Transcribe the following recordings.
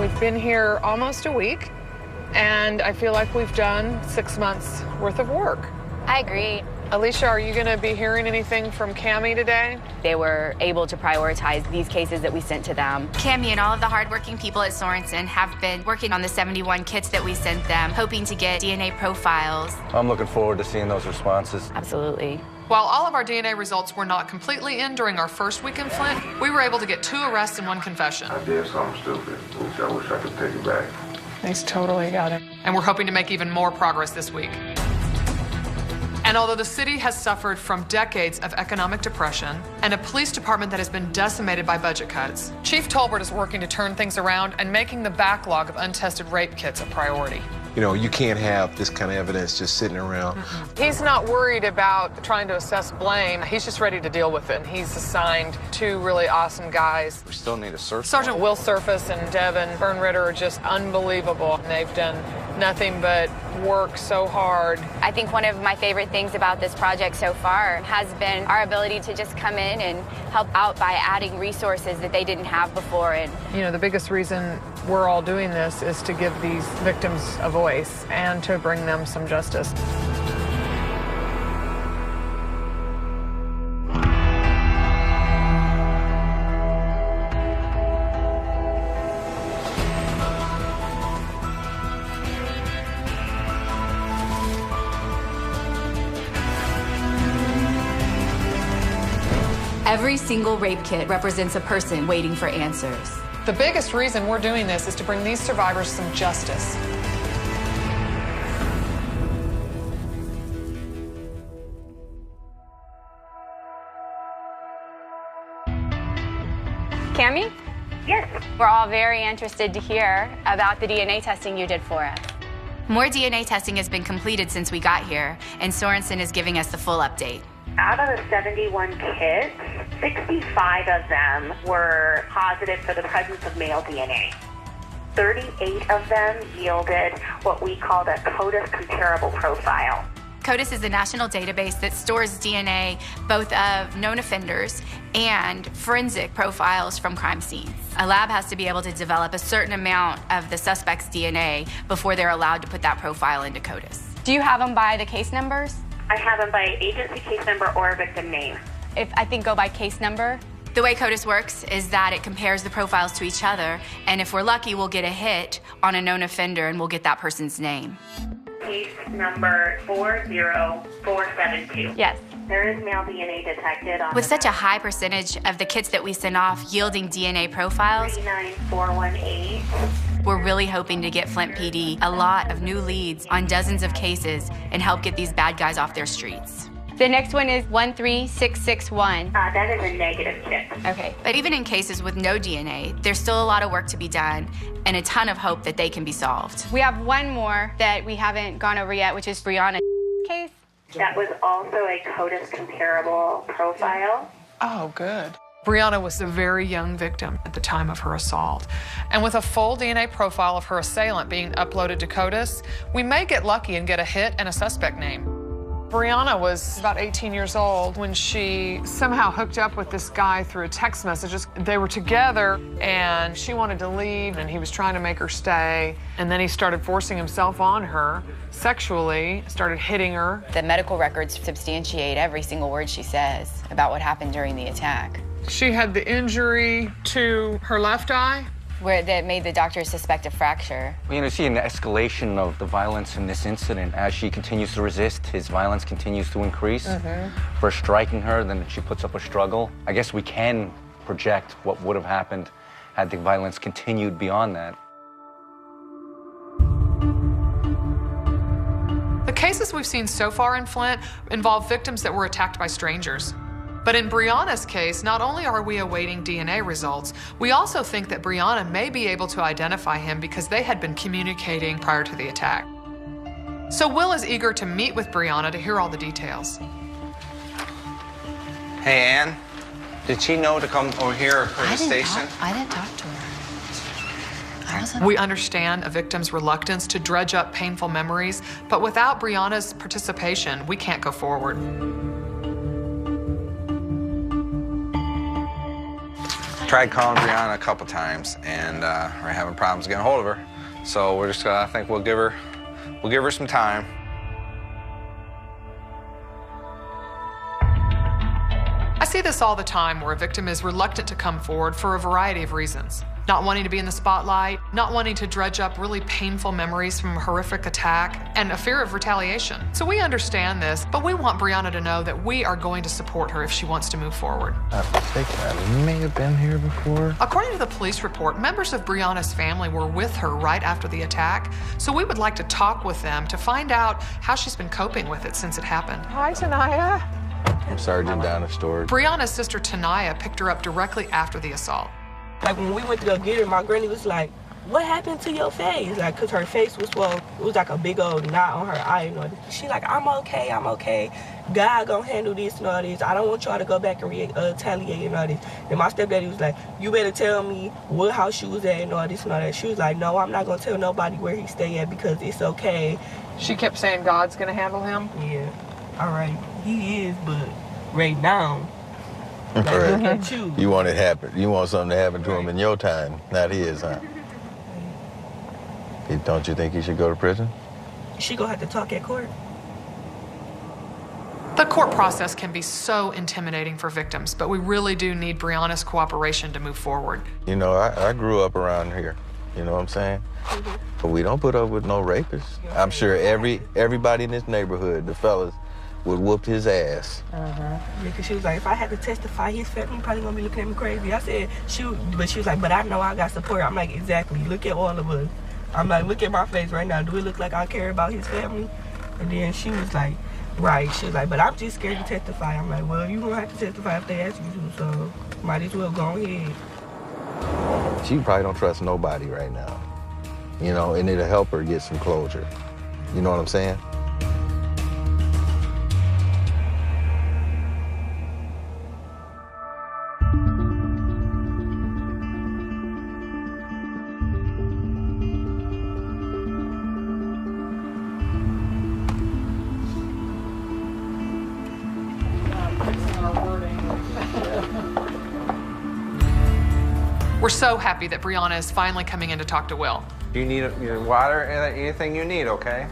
We've been here almost a week, and I feel like we've done 6 months worth of work. I agree. Alicia, are you going to be hearing anything from Cammie today? They were able to prioritize these cases that we sent to them. Cammie and all of the hardworking people at Sorensen have been working on the 71 kits that we sent them, hoping to get DNA profiles. I'm looking forward to seeing those responses. Absolutely. While all of our DNA results were not completely in during our first week in Flint, we were able to get 2 arrests and 1 confession. I did something stupid. I wish I could take it back. He's totally got it. And we're hoping to make even more progress this week. And although the city has suffered from decades of economic depression and a police department that has been decimated by budget cuts, Chief Tolbert is working to turn things around and making the backlog of untested rape kits a priority. You know, you can't have this kind of evidence just sitting around. He's not worried about trying to assess blame. He's just ready to deal with it. And he's assigned 2 really awesome guys. We still need a search. Sergeant Will Surface and Devin Bernritter are just unbelievable. They've done nothing but work so hard. I think one of my favorite things about this project so far has been our ability to just come in and help out by adding resources that they didn't have before. And you know, the biggest reason we're all doing this is to give these victims a voice and to bring them some justice. Every single rape kit represents a person waiting for answers. The biggest reason we're doing this is to bring these survivors some justice. Cammie? Yes. We're all very interested to hear about the DNA testing you did for us. More DNA testing has been completed since we got here, and Sorensen is giving us the full update. Out of the 71 kits, 65 of them were positive for the presence of male DNA. 38 of them yielded what we called a CODIS comparable profile. CODIS is a national database that stores DNA both of known offenders and forensic profiles from crime scenes. A lab has to be able to develop a certain amount of the suspect's DNA before they're allowed to put that profile into CODIS. Do you have them by the case numbers? I have them by agency case number or victim name. If I think go by case number. The way CODIS works is that it compares the profiles to each other, and if we're lucky, we'll get a hit on a known offender and we'll get that person's name. Case number 40472. Yes. There is male DNA detected on With such a high percentage of the kits that we send off yielding DNA profiles, 39418. we're really hoping to get Flint PD a lot of new leads on dozens of cases and help get these bad guys off their streets. The next one is 13661. That is a negative kit. Okay. But even in cases with no DNA, there's still a lot of work to be done and a ton of hope that they can be solved. We have one more that we haven't gone over yet, which is Brianna's case. That was also a CODIS comparable profile. Oh, good. Brianna was a very young victim at the time of her assault. And with a full DNA profile of her assailant being uploaded to CODIS, we may get lucky and get a hit and a suspect name. Brianna was about 18 years old when she somehow hooked up with this guy through text messages. They were together and she wanted to leave and he was trying to make her stay. And then he started forcing himself on her sexually, started hitting her. The medical records substantiate every single word she says about what happened during the attack. She had the injury to her left eye. Where that made the doctors suspect a fracture. You see an escalation of the violence in this incident. As she continues to resist, his violence continues to increase. First striking her, then she puts up a struggle. I guess we can project what would have happened had the violence continued beyond that. The cases we've seen so far in Flint involve victims that were attacked by strangers. But in Brianna's case, not only are we awaiting DNA results, we also think that Brianna may be able to identify him because they had been communicating prior to the attack. So Will is eager to meet with Brianna to hear all the details. Hey, Ann, did she know to come over here or the station? I didn't talk to her. We understand a victim's reluctance to dredge up painful memories, but without Brianna's participation, we can't go forward. Tried calling Brianna a couple times, and we're having problems getting a hold of her. So we're just I think we'll give her some time. I see this all the time where a victim is reluctant to come forward for a variety of reasons. Not wanting to be in the spotlight, not wanting to dredge up really painful memories from a horrific attack, and a fear of retaliation. So we understand this, but we want Brianna to know that we are going to support her if she wants to move forward. I'm mistaken. I may have been here before. According to the police report, members of Brianna's family were with her right after the attack, so we would like to talk with them to find out how she's been coping with it since it happened. Hi, Tanaya. I'm Sergeant down at storage. Brianna's sister Tanaya picked her up directly after the assault. Like, when we went to go get her, my granny was like, what happened to your face? Like, because her face was swollen. It was like a big old knot on her eye. You know? She like, I'm okay. God gonna handle this and all this. I don't want y'all to go back and retaliate and all this. Then my stepdaddy was like, you better tell me what house she was at and all this and all that. She was like, no, I'm not gonna tell nobody where he stay at because it's okay. She kept saying God's gonna handle him? Yeah, all right, he is, but right now, like, Right. look at you. You want it happen. You want something to happen to him in your time, not his, huh? Don't you think he should go to prison? She gonna have to talk at court. The court process can be so intimidating for victims, but we really do need Brianna's cooperation to move forward. You know, I grew up around here. You know what I'm saying? But we don't put up with no rapists. I'm sure everybody in this neighborhood, the fellas, would whoop his ass. Yeah, because she was like, if I had to testify, his family probably gonna be looking at me crazy. I said, shoot, but she was like, but I know I got support. I'm like, exactly. Look at all of us. I'm like, look at my face right now. Do it look like I care about his family? And then she was like, right. She was like, but I'm just scared to testify. I'm like, well, you gonna have to testify if they ask you to, so might as well go ahead. She probably don't trust nobody right now. You know, and it'll help her get some closure. You know what I'm saying? We're so happy that Brianna is finally coming in to talk to Will. You need your water, anything you need, okay?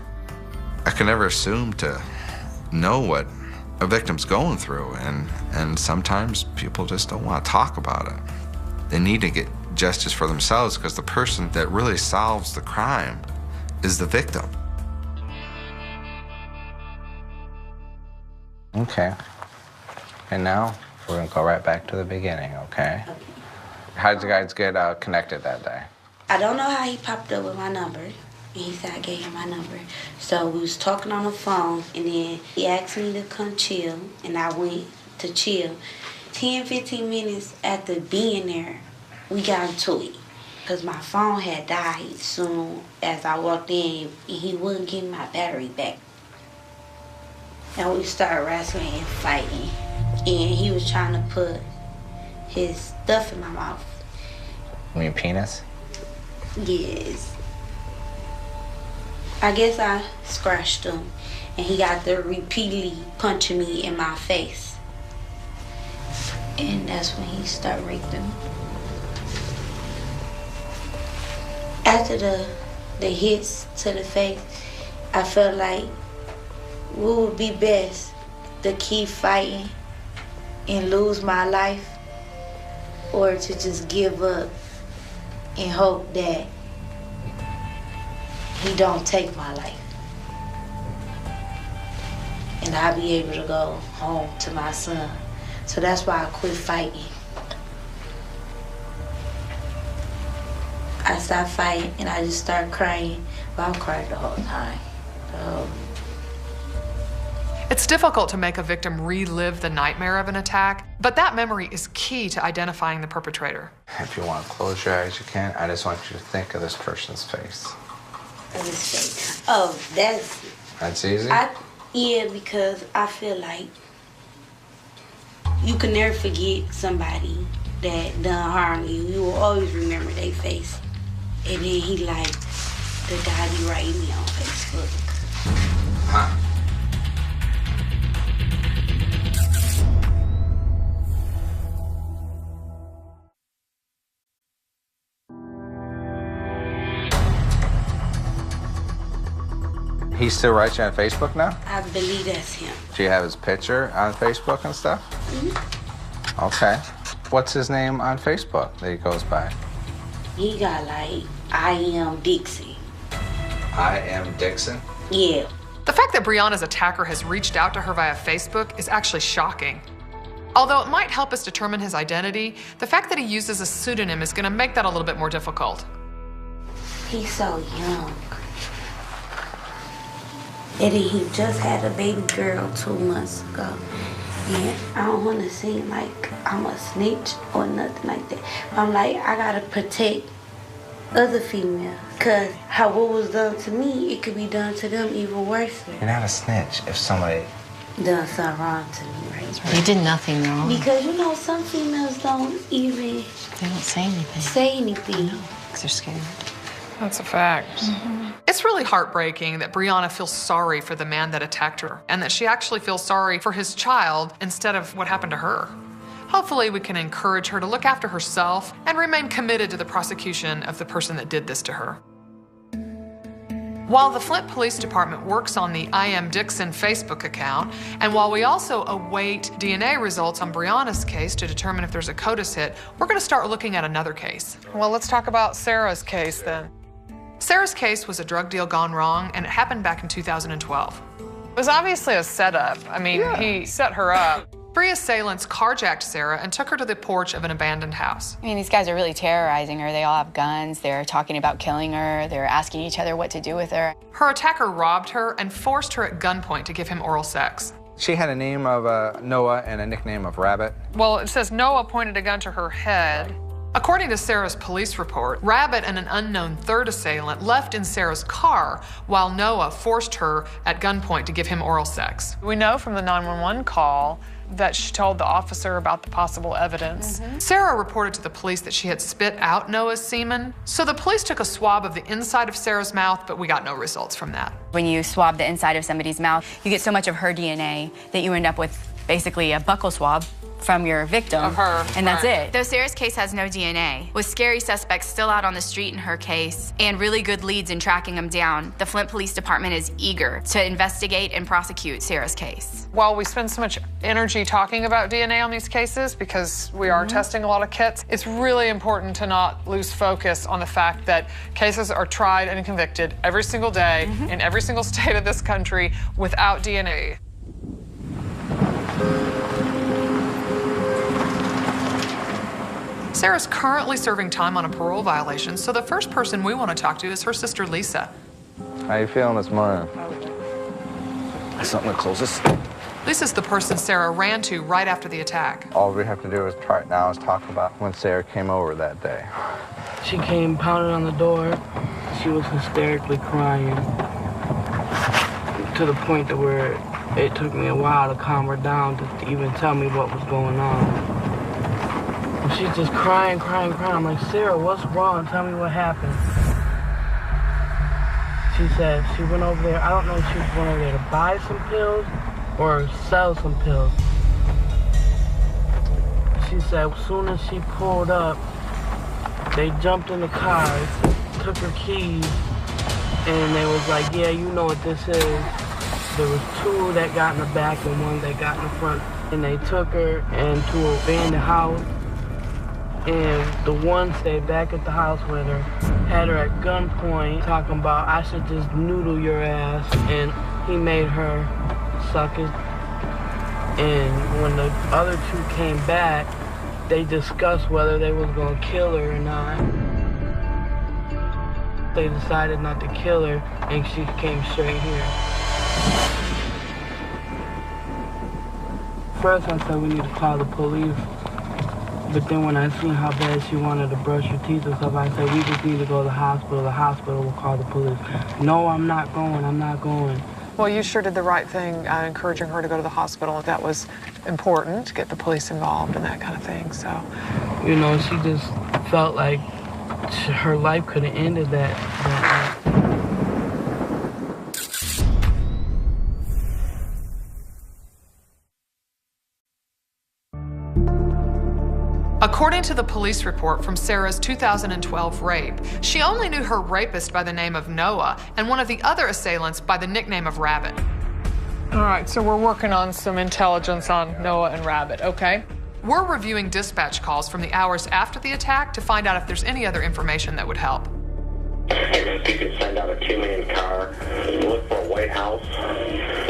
I can never assume to know what a victim's going through, and sometimes people just don't want to talk about it. They need to get justice for themselves because the person that really solves the crime is the victim. Okay. And now we're gonna go right back to the beginning, okay? How did you guys get connected that day? I don't know how he popped up with my number. And he said I gave him my number. So we was talking on the phone, and then he asked me to come chill, and I went to chill. 10, 15 minutes after being there, we got into it. Because my phone had died soon as I walked in, and he wouldn't give my battery back. And we started wrestling and fighting. And he was trying to put his stuff in my mouth. You mean penis? Yes. I guess I scratched him, and he got to repeatedly punching me in my face. And that's when he started raping me. After the hits to the face, I felt like what would be best to keep fighting and lose my life, or to just give up and hope that he don't take my life. And I'll be able to go home to my son. So that's why I quit fighting. I stopped fighting and I just started crying. But I'm crying the whole time. It's difficult to make a victim relive the nightmare of an attack, but that memory is key to identifying the perpetrator. If you want to close your eyes, you can. I just want you to think of this person's face. Oh, That's easy? Yeah, because I feel like you can never forget somebody that done harm you. You will always remember their face. And then he like, the guy be writing me on Facebook. Huh? He still writes you on Facebook now? I believe that's him. Do you have his picture on Facebook and stuff? Mm-hmm. Okay. What's his name on Facebook that he goes by? He got like, I am Dixie. I am Dixon? Yeah. The fact that Brianna's attacker has reached out to her via Facebook is actually shocking. Although it might help us determine his identity, the fact that he uses a pseudonym is going to make that a little bit more difficult. He's so young. And he just had a baby girl 2 months ago. And I don't want to seem like I'm a snitch or nothing like that. But I'm like, I got to protect other females. Because what was done to me, it could be done to them even worse. You're not a snitch if somebody done something wrong to me, right? You did nothing wrong. Because, you know, some females don't even... They don't say anything. Say anything. Because they're scared. That's a fact. Mm-hmm. It's really heartbreaking that Brianna feels sorry for the man that attacked her and that she actually feels sorry for his child instead of what happened to her. Hopefully we can encourage her to look after herself and remain committed to the prosecution of the person that did this to her. While the Flint Police Department works on the I Am Dixon Facebook account, and while we also await DNA results on Brianna's case to determine if there's a CODIS hit, we're going to start looking at another case. Well, let's talk about Sarah's case then. Sarah's case was a drug deal gone wrong, and it happened back in 2012. It was obviously a setup. I mean, he set her up. 3 assailants carjacked Sarah and took her to the porch of an abandoned house. I mean, these guys are really terrorizing her. They all have guns. They're talking about killing her. They're asking each other what to do with her. Her attacker robbed her and forced her at gunpoint to give him oral sex. She had a name of Noah and a nickname of Rabbit. Well, it says Noah pointed a gun to her head. According to Sarah's police report, Rabbit and an unknown third assailant left in Sarah's car while Noah forced her at gunpoint to give him oral sex. We know from the 911 call that she told the officer about the possible evidence. Sarah reported to the police that she had spit out Noah's semen, so the police took a swab of the inside of Sarah's mouth, but we got no results from that. When you swab the inside of somebody's mouth, you get so much of her DNA that you end up with basically a buccal swab from your victim, of her, and that's it. Though Sarah's case has no DNA, with scary suspects still out on the street in her case and really good leads in tracking them down, the Flint Police Department is eager to investigate and prosecute Sarah's case. While we spend so much energy talking about DNA on these cases because we are testing a lot of kits, it's really important to not lose focus on the fact that cases are tried and convicted every single day in every single state of this country without DNA. Sarah's currently serving time on a parole violation, so the first person we want to talk to is her sister, Lisa. How you feeling this morning? Something to close this. Lisa's the person Sarah ran to right after the attack. All we have to do is right now is talk about when Sarah came over that day. She came pounding on the door. She was hysterically crying to the point to where it took me a while to calm her down to even tell me what was going on. She's just crying. I'm like, Sarah, what's wrong? Tell me what happened. She said she went over there. I don't know if she went over there to buy some pills or sell some pills. She said as soon as she pulled up, they jumped in the car, took her keys, and they was like, yeah, you know what this is. There was 2 that got in the back and 1 that got in the front. And they took her into an abandoned house. And the one stayed back at the house with her, had her at gunpoint, talking about, I should just noodle your ass. And he made her suck it. And when the other 2 came back, they discussed whether they was gonna kill her or not. They decided not to kill her, and she came straight here. First I said we need to call the police. But then when I seen how bad she wanted to brush her teeth and stuff, I said, we just need to go to the hospital. The hospital will call the police. No, I'm not going. Well, you sure did the right thing, encouraging her to go to the hospital. That was important, to get the police involved and that kind of thing, so. You know, she just felt like her life could have ended that night. A According to the police report from Sarah's 2012 rape, she only knew her rapist by the name of Noah and one of the other assailants by the nickname of Rabbit. All right, so we're working on some intelligence on Noah and Rabbit, okay? We're reviewing dispatch calls from the hours after the attack to find out if there's any other information that would help. If you could send out a 2-man car, look for a white house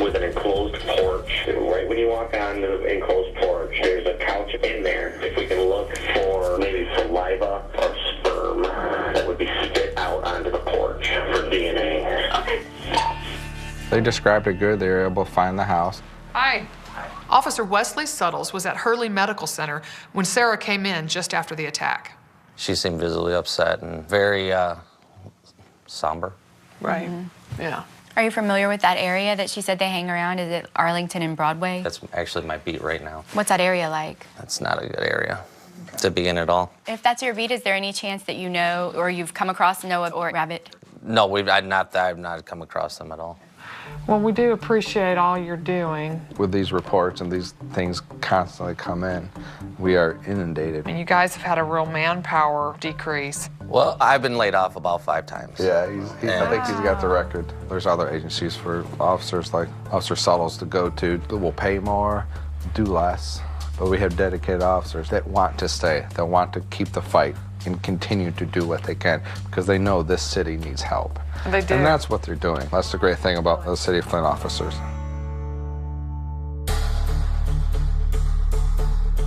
with an enclosed porch. Right when you walk on the enclosed porch, there's a couch in there. If we can look for maybe saliva or sperm that would be spit out onto the porch for DNA. Okay. They described it good. They were able to find the house. Hi. Officer Wesley Suttles was at Hurley Medical Center when Sarah came in just after the attack. She seemed visibly upset and very somber. Right. Yeah. Are you familiar with that area that she said they hang around? Is it Arlington and Broadway? That's actually my beat right now. What's that area like? That's not a good area to begin at all. If that's your beat, is there any chance that you know or you've come across Noah or Rabbit? No, I've not come across them at all. Well, we do appreciate all you're doing. With these reports and these things constantly come in, we are inundated. And you guys have had a real manpower decrease. Well, I've been laid off about 5 times. Yeah, I think he's got the record. There's other agencies for officers like Officer Suttles to go to that will pay more, do less. But we have dedicated officers that want to stay, that want to keep the fight and continue to do what they can because they know this city needs help. They do. And that's what they're doing. That's the great thing about the City of Flint officers.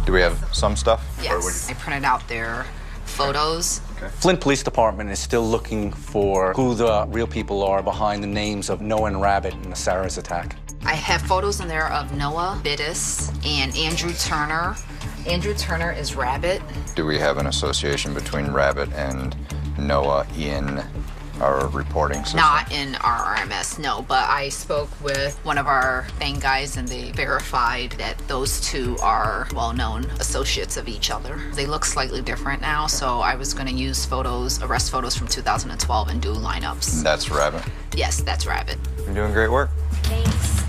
Do we have some stuff? Yes, I printed out their photos. Okay. Flint Police Department is still looking for who the real people are behind the names of Noah and Rabbit in the Sarah's attack. I have photos in there of Noah Bittis and Andrew Turner. Andrew Turner is Rabbit. Do we have an association between Rabbit and Noah in our reporting system? Not in our RMS, no, but I spoke with one of our bank guys and they verified that those two are well-known associates of each other. They look slightly different now, so I was going to use photos, arrest photos from 2012 and do lineups. That's Rabbit? Yes, that's Rabbit. You're doing great work. Thanks.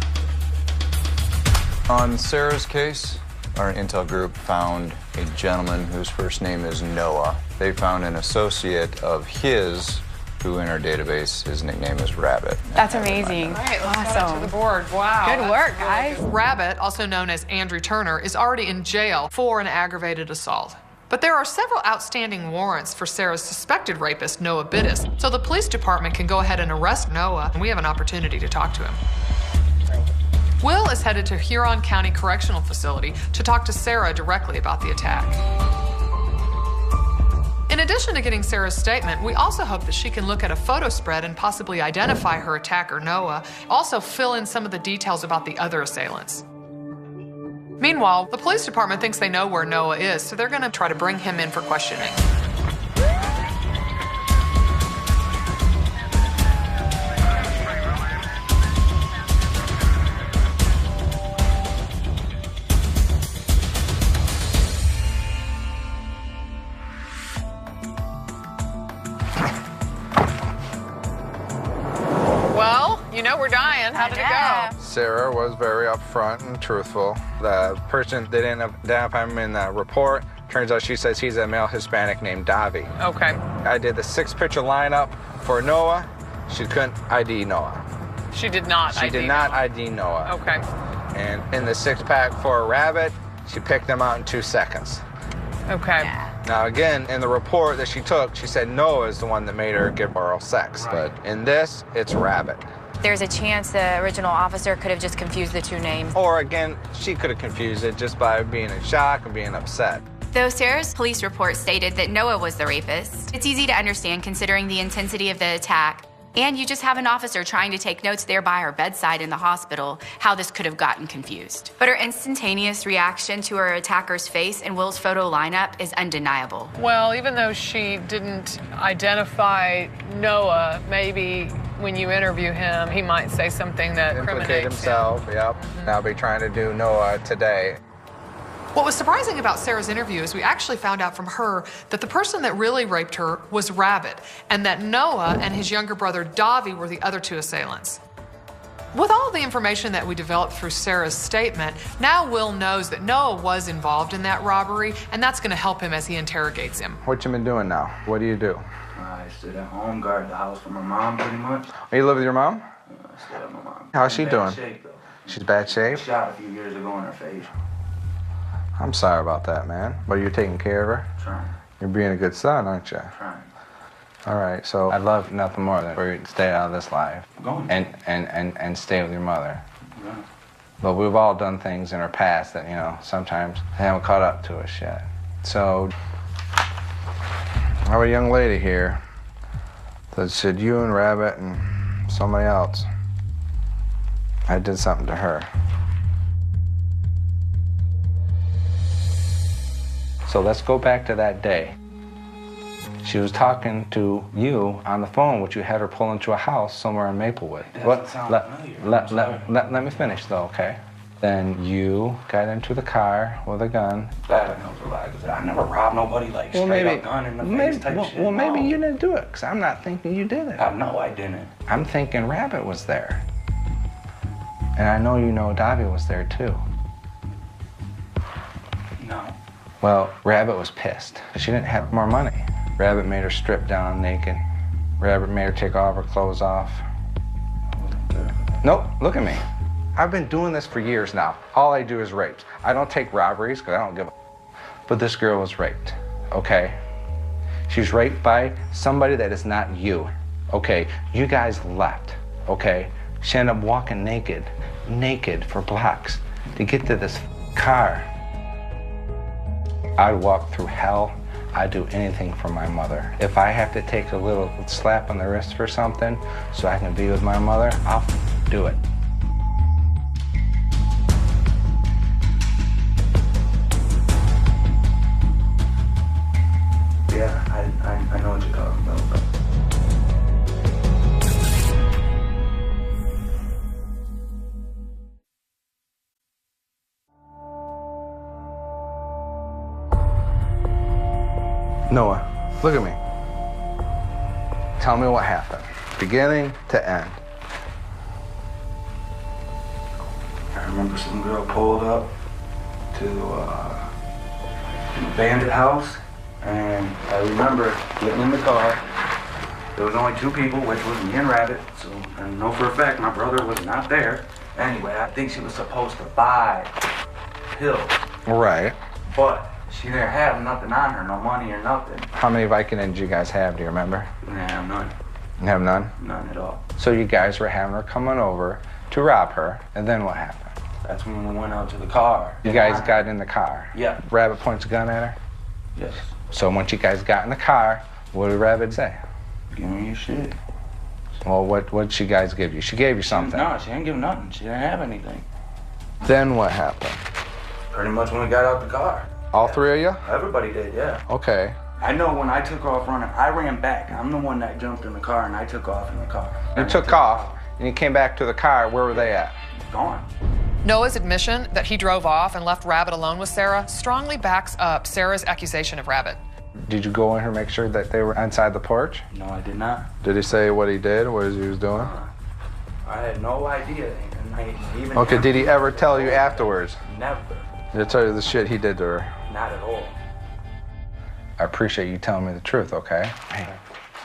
On Sarah's case, our intel group found a gentleman whose first name is Noah. They found an associate of his who in our database, his nickname is Rabbit. That's amazing. All right, let's go to the board. Wow. Good work, guys. Rabbit, also known as Andrew Turner, is already in jail for an aggravated assault. But there are several outstanding warrants for Sarah's suspected rapist, Noah Bittis, so the police department can go ahead and arrest Noah, and we have an opportunity to talk to him. Will is headed to Huron County Correctional Facility to talk to Sarah directly about the attack. In addition to getting Sarah's statement, we also hope that she can look at a photo spread and possibly identify her attacker, Noah, also fill in some of the details about the other assailants. Meanwhile, the police department thinks they know where Noah is, so they're going to try to bring him in for questioning. You know we're dying. How did it go? Sarah was very upfront and truthful. The person they didn't identify him in the report. Turns out she says he's a male Hispanic named Davi. Okay. I did the 6-picture lineup for Noah. She couldn't ID Noah. She did not ID Noah. She did not ID Noah. Okay. And in the 6-pack for Rabbit, she picked them out in 2 seconds. Okay. Now again, in the report that she took, she said Noah is the one that made her give oral sex. Right. But in this, it's Rabbit. There's a chance the original officer could have just confused the two names. Or again, she could have confused it just by being in shock and being upset. Though Sarah's police report stated that Noah was the rapist, it's easy to understand considering the intensity of the attack. And you just have an officer trying to take notes there by her bedside in the hospital, how this could have gotten confused. But her instantaneous reaction to her attacker's face in Will's photo lineup is undeniable. Well, even though she didn't identify Noah, maybe when you interview him, he might say something that implicate himself, yep. Now be trying to do Noah today. What was surprising about Sarah's interview is we actually found out from her that the person that really raped her was Rabbit, and that Noah and his younger brother Davi were the other two assailants. With all the information that we developed through Sarah's statement, now Will knows that Noah was involved in that robbery, and that's going to help him as he interrogates him. What you been doing now? What do you do? I sit at home, guard the house for my mom, pretty much. You live with your mom? Yeah, I stay with my mom. How's she doing? Bad shape, though. She's bad shape? Shot a few years ago in her face. I'm sorry about that, man. But you're taking care of her? Trying. You're being a good son, aren't you? Trying. All right, so I'd love nothing more than for you to stay out of this life. Going. And stay with your mother. Yeah. But we've all done things in our past that, you know, sometimes they haven't caught up to us yet. So, I have a young lady here that said you and Rabbit and somebody else, I did something to her. So let's go back to that day. She was talking to you on the phone, which you had her pull into a house somewhere in Maplewood. Let me finish, though, okay? Then you got into the car with a gun. That knows a lie, 'cause I never robbed nobody like straight up gun in the face type shit. Well, maybe you didn't do it, because I'm not thinking you did it. No, I didn't. I'm thinking Rabbit was there. And I know you know Davy was there, too. No. Well, Rabbit was pissed. She didn't have more money. Rabbit made her strip down naked. Rabbit made her take all of her clothes off. Nope, look at me. I've been doing this for years now. All I do is rapes. I don't take robberies because I don't give a... But this girl was raped, okay? She was raped by somebody that is not you, okay? You guys left, okay? She ended up walking naked for blocks to get to this car. I'd walk through hell. I'd do anything for my mother. If I have to take a little slap on the wrist for something so I can be with my mother, I'll do it. Yeah, I know what you're talking about. Noah, look at me. Tell me what happened, beginning to end. I remember some girl pulled up to an abandoned house, and I remember getting in the car. There was only two people, which was me and Rabbit, so I know for a fact my brother was not there. Anyway, I think she was supposed to buy pills. Right. But she didn't have nothing on her, no money or nothing. How many Vicodins did you guys have, do you remember? Nah, none. You have none? None at all. So you guys were having her coming over to rob her, and then what happened? That's when we went out to the car. You guys got in the car? Yeah. Rabbit points a gun at her? Yes. So once you guys got in the car, what did Rabbit say? Give me your shit. Well, what did she guys give you? She gave you something. No, she didn't give nothing. She didn't have anything. Then what happened? Pretty much when we got out the car. All three of you? Everybody did, yeah. Okay. I know when I took off running, I ran back. I'm the one that jumped in the car and I took off in the car. You took off and you came back to the car. Where were they at? Gone. Noah's admission that he drove off and left Rabbit alone with Sarah strongly backs up Sarah's accusation of Rabbit. Did you go in here and make sure that they were inside the porch? No, I did not. Did he say what he did, what he was doing? I had no idea. Even Okay, did he ever tell you afterwards? Never. Did he tell you the shit he did to her? Not at all. I appreciate you telling me the truth, okay? Hey,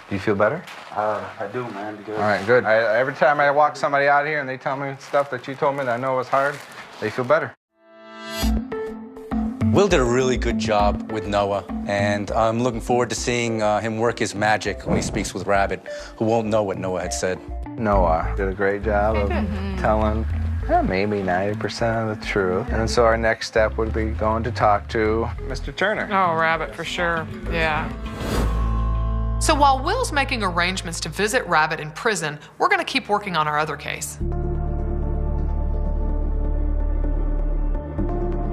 do you feel better? I do, man. Because all right, good. Every time I walk somebody out here and they tell me stuff that you told me that I know was hard, they feel better. Will did a really good job with Noah, and I'm looking forward to seeing him work his magic when he speaks with Rabbit, who won't know what Noah had said. Noah did a great job of telling maybe 90% of the truth. And so our next step would be going to talk to Mr. Turner. Oh, Rabbit, for sure. Yeah. So while Will's making arrangements to visit Rabbit in prison, we're going to keep working on our other case.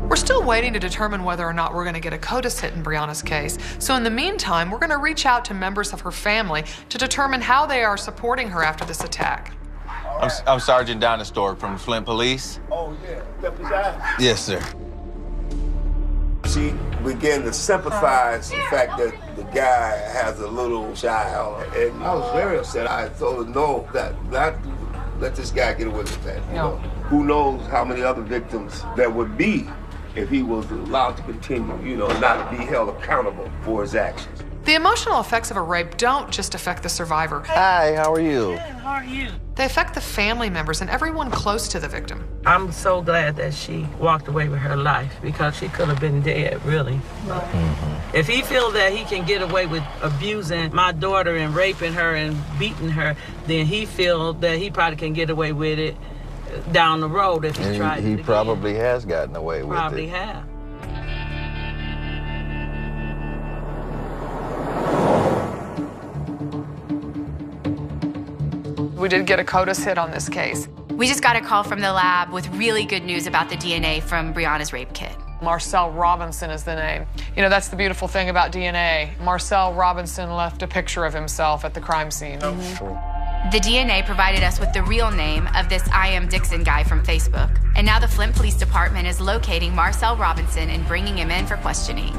We're still waiting to determine whether or not we're going to get a CODIS hit in Brianna's case. So in the meantime, we're going to reach out to members of her family to determine how they are supporting her after this attack. I'm Sergeant Donistork from the Flint Police. Oh, yeah. Representative. Yes, sir. She began to sympathize the fact that the guy has a little child. And I was very upset. I told her, no, that let this guy get away with that. You know? Who knows how many other victims there would be if he was allowed to continue, you know, not to be held accountable for his actions. The emotional effects of a rape don't just affect the survivor. Hi, how are you? Good, how are you? They affect the family members and everyone close to the victim. I'm so glad that she walked away with her life because she could have been dead, really. If he feels that he can get away with abusing my daughter and raping her and beating her, then he feels that he probably can get away with it down the road if he tries. He probably has gotten away with it. Probably have. We did get a CODIS hit on this case. We just got a call from the lab with really good news about the DNA from Brianna's rape kit. Marcel Robinson is the name. You know, that's the beautiful thing about DNA. Marcel Robinson left a picture of himself at the crime scene. The DNA provided us with the real name of this I Am Dixon guy from Facebook. And now the Flint Police Department is locating Marcel Robinson and bringing him in for questioning.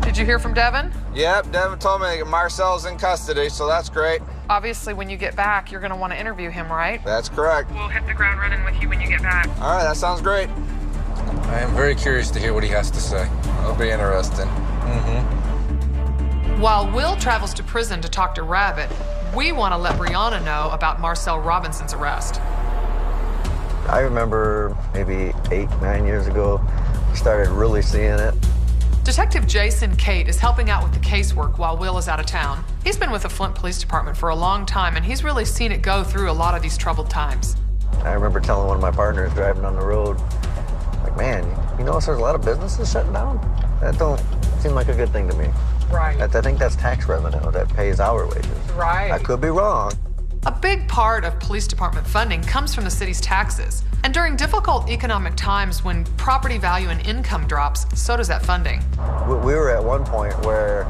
Did you hear from Devin? Yep, Devin told me Marcel's in custody, so that's great. Obviously, when you get back, you're going to want to interview him, right? That's correct. We'll hit the ground running with you when you get back. All right, that sounds great. I am very curious to hear what he has to say. It'll be interesting. While Will travels to prison to talk to Rabbit, we want to let Brianna know about Marcel Robinson's arrest. I remember maybe 8, 9 years ago, I started really seeing it. Detective Jason Cate is helping out with the casework while Will is out of town. He's been with the Flint Police Department for a long time, and he's really seen it go through a lot of these troubled times. I remember telling one of my partners driving on the road, like, man, you notice there's a lot of businesses shutting down? That don't seem like a good thing to me. Right. I think that's tax revenue that pays our wages. Right. I could be wrong. A big part of police department funding comes from the city's taxes. And during difficult economic times when property value and income drops, so does that funding. We were at one point where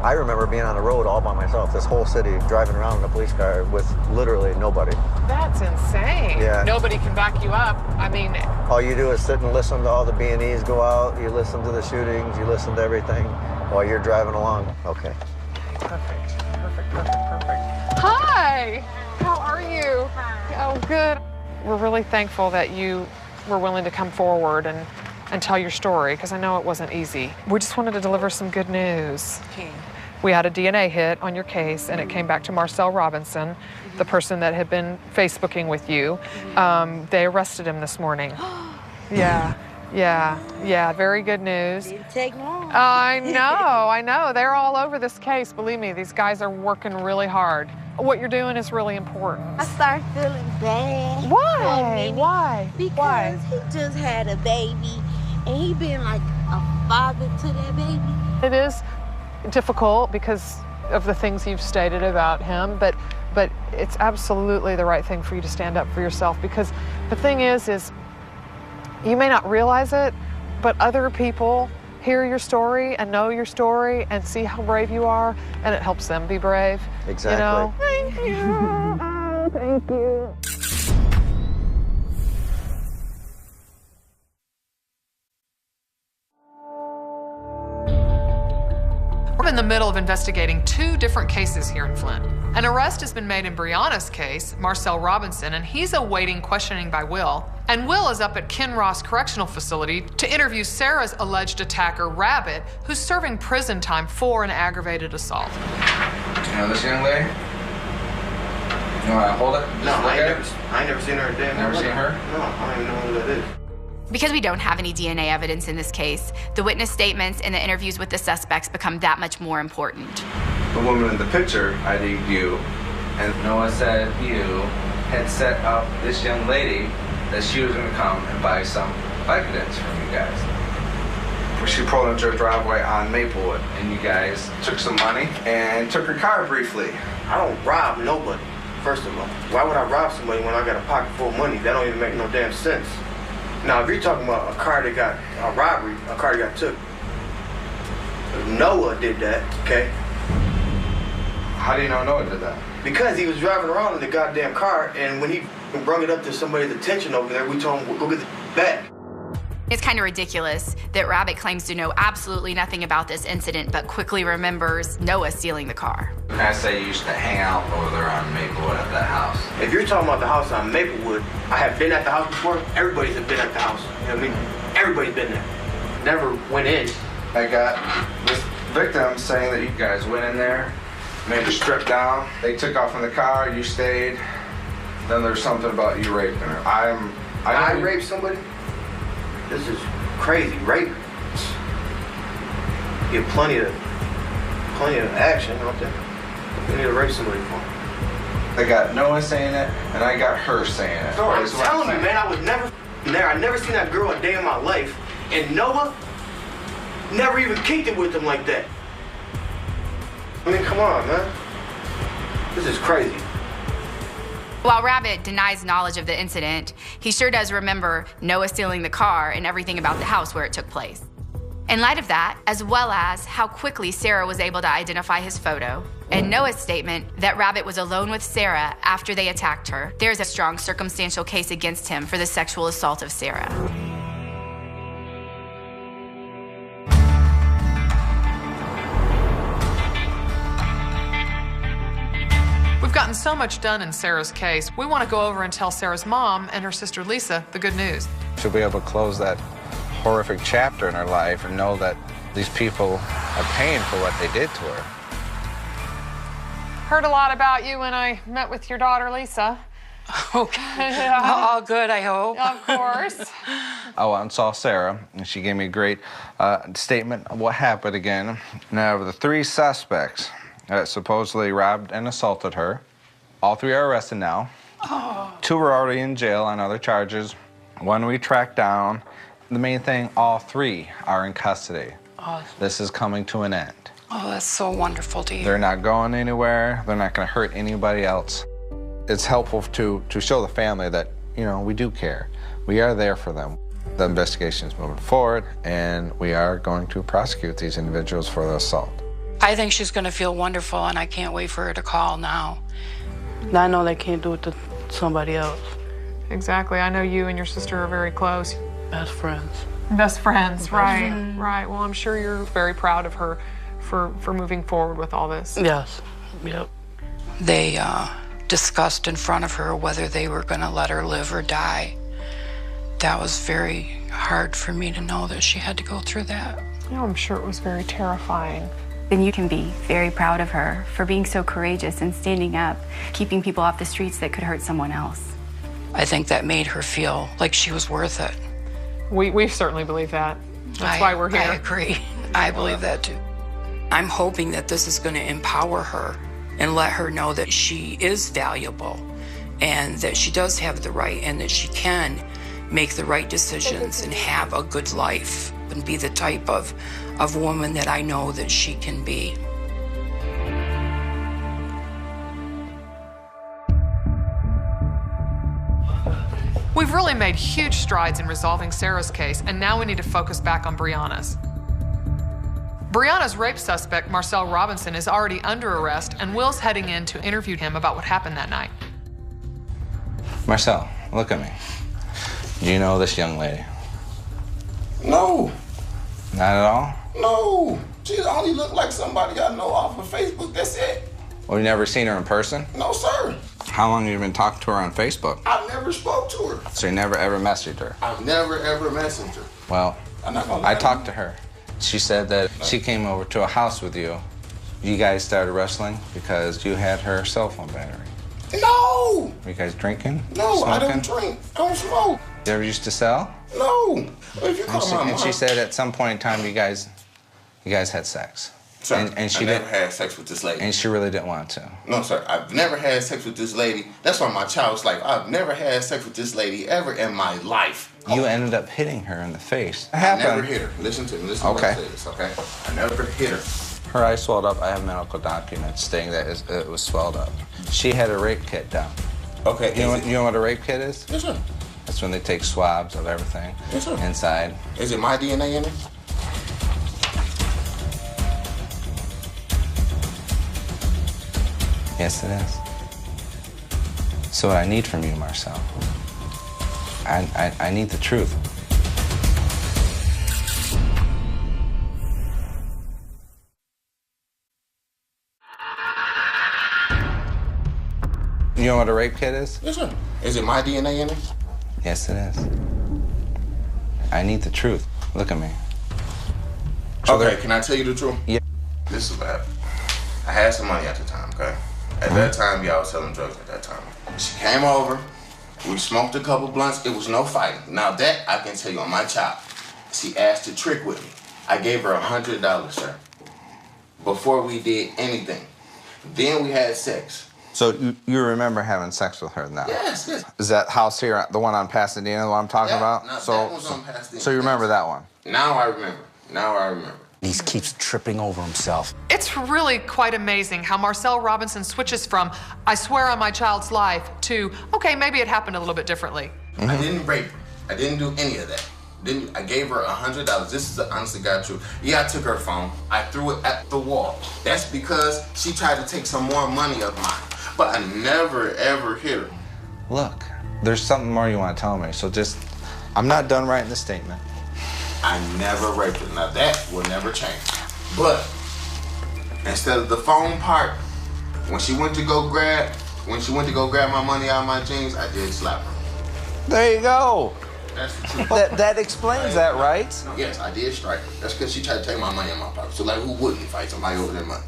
I remember being on the road all by myself, this whole city, driving around in a police car with literally nobody. That's insane. Yeah. Nobody can back you up. I mean... All you do is sit and listen to all the B&Es go out, you listen to the shootings, you listen to everything while you're driving along. Okay. Perfect. Hi! How are you? Hi. Oh, good. We're really thankful that you were willing to come forward and tell your story, because I know it wasn't easy. We just wanted to deliver some good news. Okay. We had a DNA hit on your case, and it came back to Marcel Robinson, the person that had been Facebooking with you. They arrested him this morning. Yeah, very good news. Didn't take long. I know. They're all over this case. Believe me, these guys are working really hard. What you're doing is really important. I started feeling bad. Why? Because he just had a baby, and he been like a father to that baby. It is difficult because of the things you've stated about him, but it's absolutely the right thing for you to stand up for yourself, because the thing is you may not realize it, but other people hear your story and know your story and see how brave you are, and it helps them be brave. Exactly. You know? Thank you. Thank you. We're in the middle of investigating 2 different cases here in Flint. An arrest has been made in Brianna's case, Marcel Robinson, and he's awaiting questioning by Will. And Will is up at Kinross Correctional Facility to interview Sarah's alleged attacker, Rabbit, who's serving prison time for an aggravated assault. You know this young lady? You want to hold it? No, I ain't never seen her a day. Never seen her? No, I don't even know who that is. Because we don't have any DNA evidence in this case, the witness statements and the interviews with the suspects become that much more important. The woman in the picture ID'd you, and Noah said you had set up this young lady that she was going to come and buy some Vicodins from you guys. She pulled into her driveway on Maplewood, and you guys took some money and took her car briefly. I don't rob nobody, first of all. Why would I rob somebody when I got a pocket full of money? That don't even make no damn sense. Now, if you're talking about a car that got a robbery, a car that got took, Noah did that, okay? How do you know Noah did that? Because he was driving around in the goddamn car, and when he brought it up to somebody's attention over there, we told him, go get the back. It's kind of ridiculous that Rabbit claims to know absolutely nothing about this incident, but quickly remembers Noah stealing the car. I say you used to hang out over there on Maplewood at that house. If you're talking about the house on Maplewood, I have been at the house before. Everybody's been at the house. You know what I mean? Everybody's been there. Never went in. I got this victim saying that you guys went in there, made her strip down. They took off in the car, you stayed. Then there's something about you raping her. I raped somebody? This is crazy. Rape? Get plenty of action out there. You need to rape somebody for. I got Noah saying it, and I got her saying it. No, I'm telling you, man, I was never there. I never seen that girl a day in my life. And Noah never even kicked it with him like that. I mean, come on, man. This is crazy. While Rabbit denies knowledge of the incident, he sure does remember Noah stealing the car and everything about the house where it took place. In light of that, as well as how quickly Sarah was able to identify his photo, and Noah's statement that Rabbit was alone with Sarah after they attacked her, there's a strong circumstantial case against him for the sexual assault of Sarah. We've gotten so much done in Sarah's case, we want to go over and tell Sarah's mom and her sister Lisa the good news. She'll be able to close that horrific chapter in her life and know that these people are paying for what they did to her. Heard a lot about you when I met with your daughter, Lisa. Okay. All good, I hope. Of course. I went and saw Sarah, and she gave me a great statement of what happened again. Now, the 3 suspects that supposedly robbed and assaulted her, all 3 are arrested now. Oh. 2 were already in jail on other charges. 1 we tracked down. The main thing, all 3 are in custody. Awesome. This is coming to an end. Oh, that's so wonderful to hear. They're not going anywhere. They're not going to hurt anybody else. It's helpful to show the family that, you know, we do care. We are there for them. The investigation is moving forward, and we are going to prosecute these individuals for the assault. I think she's going to feel wonderful, and I can't wait for her to call now. I know they can't do it to somebody else. Exactly. I know you and your sister are very close. Best friends. Best friends, right. Right. Well, I'm sure you're very proud of her for moving forward with all this. Yes. Yep. They discussed in front of her whether they were going to let her live or die. That was very hard for me to know that she had to go through that. Yeah, I'm sure it was very terrifying. Then you can be very proud of her for being so courageous and standing up, keeping people off the streets that could hurt someone else. I think that made her feel like she was worth it. We certainly believe that. That's why we're here. I agree. I believe that too. I'm hoping that this is going to empower her and let her know that she is valuable and that she does have the right and that she can make the right decisions and have a good life and be the type of woman that I know that she can be. We've really made huge strides in resolving Sarah's case, and now we need to focus back on Brianna's. Brianna's rape suspect, Marcel Robinson, is already under arrest, and Will's heading in to interview him about what happened that night. Marcel, look at me. Do you know this young lady? No. Not at all? No. She only looked like somebody I know off of Facebook. That's it. Well, you never seen her in person? No, sir. How long have you been talking to her on Facebook? I never spoke to her. So you never ever messaged her? I've never ever messaged her. Well, I'm not gonna I talked to her. She said that she came over to a house with you. You guys started wrestling because you had her cell phone battery. No! Were you guys drinking? No, smoking? I don't drink. I don't smoke. You ever used to sell? No. If you call my And mom. she said at some point in time you guys had sex. Sir, and she I never had sex with this lady. And she really didn't want to. No, sir. I've never had sex with this lady. That's why my child's like, I've never had sex with this lady ever in my life. You ended up hitting her in the face. I never hit her. Listen to me. Listen to what I say this, okay? I never hit her. Her eye swelled up. I have medical documents stating that it was swelled up. She had a rape kit down. Okay. You know what a rape kit is? Yes, sir. That's when they take swabs of everything inside. Is it my DNA in it? Yes, it is. So what I need from you, Marcel, I need the truth. You know what a rape kit is? Yes, sir. Is it my DNA in it? Yes, it is. I need the truth. Look at me. Okay, can I tell you the truth? Yeah. This is what happened. I had some money at the time, okay? At that time, y'all was selling drugs at that time. She came over, we smoked a couple blunts, it was no fighting. Now that I can tell you on my child. She asked to trick with me. I gave her $100, sir, before we did anything. Then we had sex. So you remember having sex with her now? Yes, yes. Is that house here, the one on Pasadena, what I'm talking about? No, So, that one's on Pasadena. so you remember that one? Now I remember. Now I remember. He keeps tripping over himself. It's really quite amazing how Marcel Robinson switches from, I swear on my child's life, to, okay, maybe it happened a little bit differently. I didn't rape her. I didn't do any of that. I gave her $100. This is the honest to God truth. Yeah, I took her phone. I threw it at the wall. That's because she tried to take some more money of mine. But I never, ever hit her. Look, there's something more you want to tell me, so just, I'm not done writing the statement. I never raped her. Now that will never change. But instead of the phone part, when she went to go grab my money out of my jeans, I did slap her. There you go. That's the truth. That explains that, right? Yes, I did strike her. That's because she tried to take my money in my pocket. So like, who wouldn't fight somebody over their money?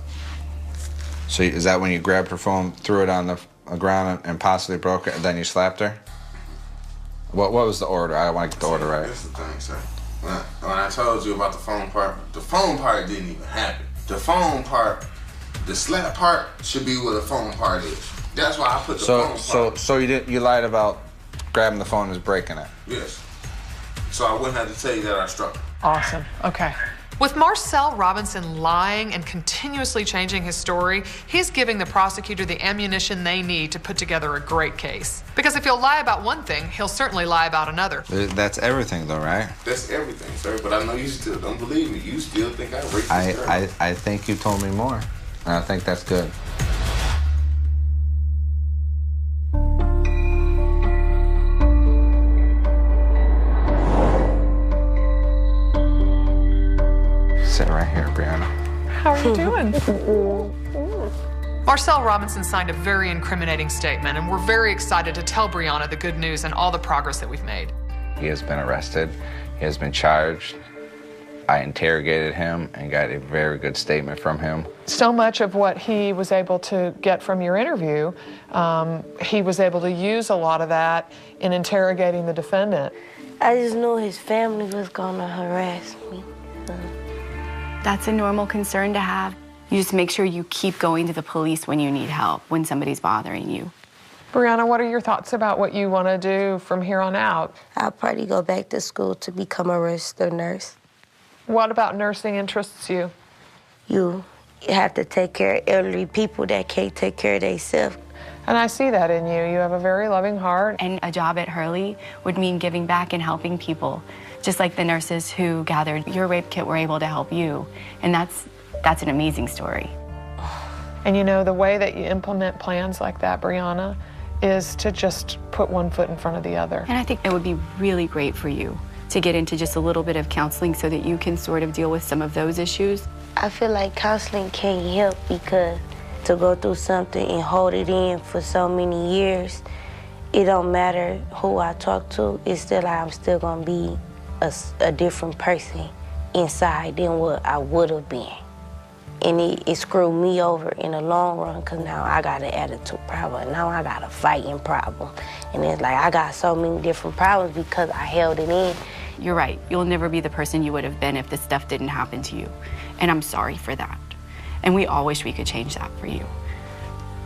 So is that when you grabbed her phone, threw it on the ground, and possibly broke it, and then you slapped her? What was the order? I want to get the order right. That's the thing, sir. When I told you about the phone part didn't even happen. The phone part, the slap part should be where the phone part is. That's why I put the phone part. So you lied about grabbing the phone and breaking it? Yes. So I wouldn't have to tell you that I struck her. Awesome. Okay. With Marcel Robinson lying and continuously changing his story, he's giving the prosecutor the ammunition they need to put together a great case. Because if he'll lie about one thing, he'll certainly lie about another. That's everything, though, right? That's everything, sir. But I know you still don't believe me. You still think I raped this girl. I think you told me more. And I think that's good. Sit right here, Brianna. How are you doing? Marcel Robinson signed a very incriminating statement, and we're very excited to tell Brianna the good news and all the progress that we've made. He has been arrested. He has been charged. I interrogated him and got a very good statement from him. So much of what he was able to get from your interview, he was able to use a lot of that in interrogating the defendant. I just knew his family was gonna harass me. That's a normal concern to have. You just make sure you keep going to the police when you need help, when somebody's bothering you. Brianna, what are your thoughts about what you want to do from here on out? I'll probably go back to school to become a registered nurse. What about nursing interests you? You have to take care of elderly people that can't take care of themselves. And I see that in you. You have a very loving heart. And a job at Hurley would mean giving back and helping people, just like the nurses who gathered your rape kit were able to help you. And that's an amazing story. And you know, the way that you implement plans like that, Brianna, is to just put one foot in front of the other. And I think it would be really great for you to get into just a little bit of counseling so that you can sort of deal with some of those issues. I feel like counseling can't help because to go through something and hold it in for so many years, it don't matter who I talk to, it's still like I'm still gonna be a different person inside than what I would have been. And it screwed me over in the long run because now I got an attitude problem. Now I got a fighting problem. And it's like I got so many different problems because I held it in. You're right. You'll never be the person you would have been if this stuff didn't happen to you. And I'm sorry for that. And we all wish we could change that for you.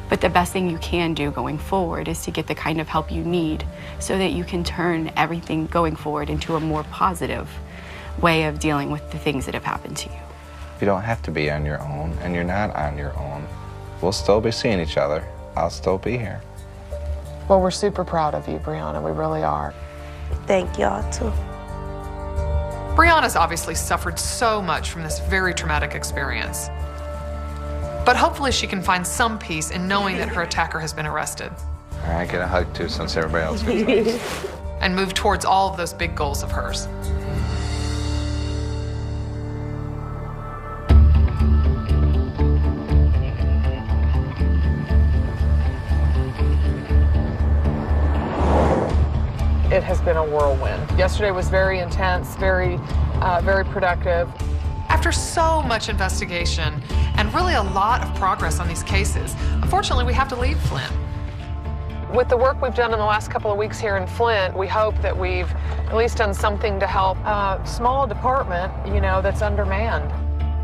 But the best thing you can do going forward is to get the kind of help you need so that you can turn everything going forward into a more positive way of dealing with the things that have happened to you. You don't have to be on your own, and you're not on your own. We'll still be seeing each other. I'll still be here. Well, we're super proud of you, Brianna. We really are. Thank y'all, too. Brianna's obviously suffered so much from this very traumatic experience. But hopefully she can find some peace in knowing that her attacker has been arrested. All right, get a hug, too, since everybody else gets hugs. And move towards all of those big goals of hers. It has been a whirlwind. Yesterday was very intense, very productive. After so much investigation and really a lot of progress on these cases, unfortunately, we have to leave Flint. With the work we've done in the last couple of weeks here in Flint, we hope that we've at least done something to help a small department, that's undermanned.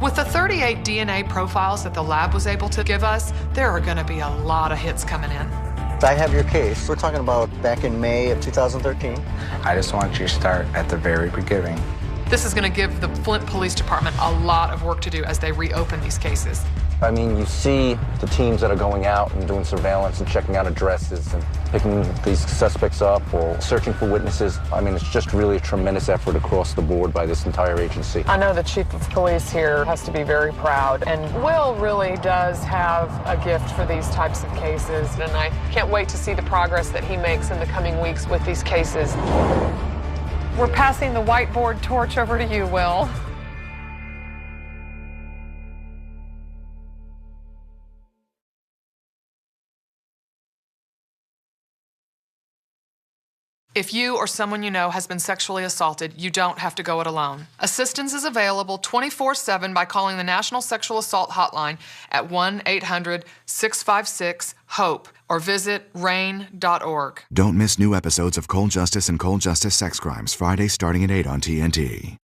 With the 38 DNA profiles that the lab was able to give us, there are going to be a lot of hits coming in. I have your case. We're talking about back in May of 2013. I just want you to start at the very beginning. This is going to give the Flint Police Department a lot of work to do as they reopen these cases. I mean, you see the teams that are going out and doing surveillance and checking out addresses and picking these suspects up or searching for witnesses. I mean, it's just really a tremendous effort across the board by this entire agency. I know the chief of police here has to be very proud, and Will really does have a gift for these types of cases, and I can't wait to see the progress that he makes in the coming weeks with these cases. We're passing the whiteboard torch over to you, Will. If you or someone you know has been sexually assaulted, you don't have to go it alone. Assistance is available 24/7 by calling the National Sexual Assault Hotline at 1-800-656-HOPE or visit RAIN.org. Don't miss new episodes of Cold Justice and Cold Justice Sex Crimes Friday starting at 8 on TNT.